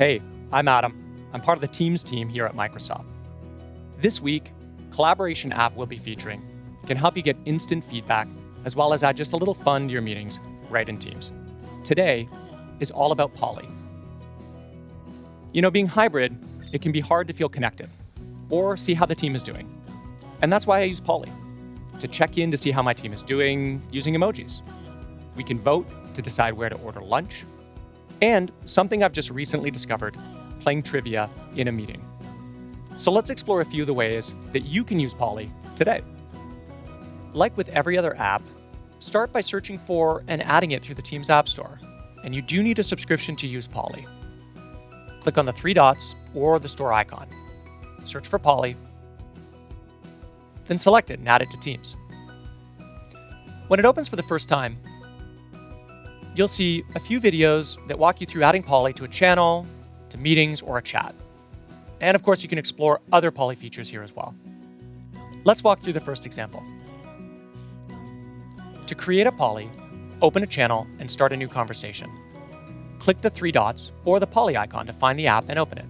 Hey, I'm Adam. I'm part of the Teams team here at Microsoft. This week, Collaboration app we'll be featuring can help you get instant feedback as well as add just a little fun to your meetings right in Teams. Today is all about Poly. Being hybrid, it can be hard to feel connected or see how the team is doing. And that's why I use Poly, to check in to see how my team is doing using emojis. We can vote to decide where to order lunch, and something I've just recently discovered, playing trivia in a meeting. So let's explore a few of the ways that you can use Poly today. Like with every other app, start by searching for and adding it through the Teams App Store. And you do need a subscription to use Poly. Click on the three dots or the store icon. Search for Poly, then select it and add it to Teams. When it opens for the first time, you'll see a few videos that walk you through adding Poly to a channel, to meetings, or a chat. And of course, you can explore other Poly features here as well. Let's walk through the first example. To create a Poly, open a channel and start a new conversation. Click the three dots or the Poly icon to find the app and open it.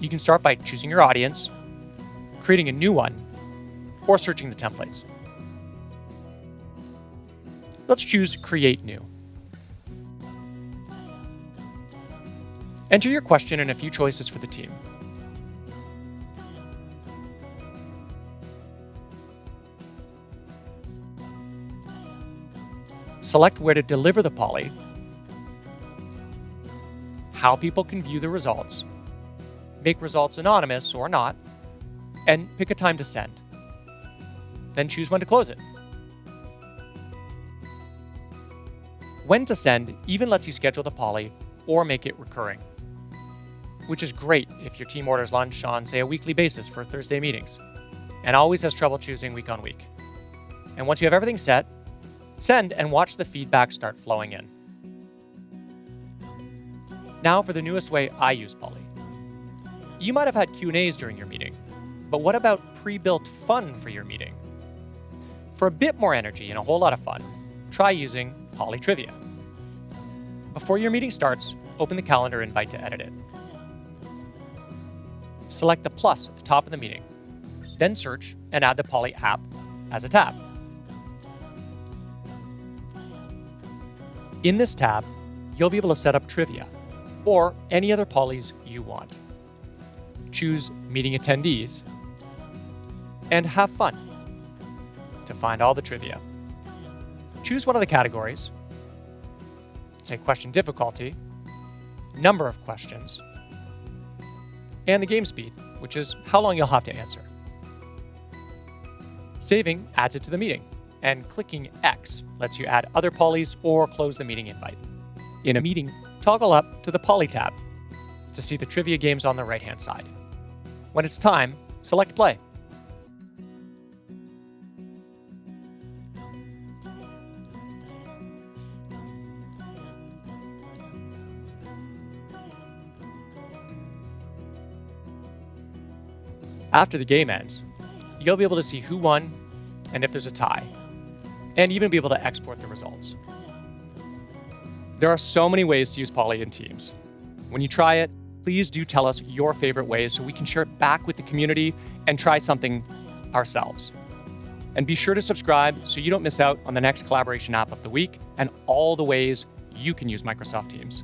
You can start by choosing your audience, creating a new one, or searching the templates. Let's choose Create New. Enter your question and a few choices for the team. Select where to deliver the Poly, how people can view the results, make results anonymous or not, and pick a time to send. Then choose when to close it. When to send even lets you schedule the Poly or make it recurring, which is great if your team orders lunch on, say, a weekly basis for Thursday meetings, and always has trouble choosing week on week. And once you have everything set, send and watch the feedback start flowing in. Now for the newest way I use Poly. You might have had Q&As during your meeting, but what about pre-built fun for your meeting? For a bit more energy and a whole lot of fun, try using Poly Trivia. Before your meeting starts, open the calendar invite to edit it. Select the plus at the top of the meeting, then search and add the Poly app as a tab. In this tab, you'll be able to set up trivia or any other Polys you want. Choose Meeting Attendees and Have Fun to find all the trivia. Choose one of the categories, say question difficulty, number of questions, and the game speed, which is how long you'll have to answer. Saving adds it to the meeting, and clicking X lets you add other Polys or close the meeting invite. In a meeting, toggle up to the Poly tab to see the trivia games on the right-hand side. When it's time, select Play. After the game ends, you'll be able to see who won and if there's a tie, and even be able to export the results. There are so many ways to use Poly in Teams. When you try it, please do tell us your favorite ways so we can share it back with the community and try something ourselves. And be sure to subscribe so you don't miss out on the next collaboration app of the week and all the ways you can use Microsoft Teams.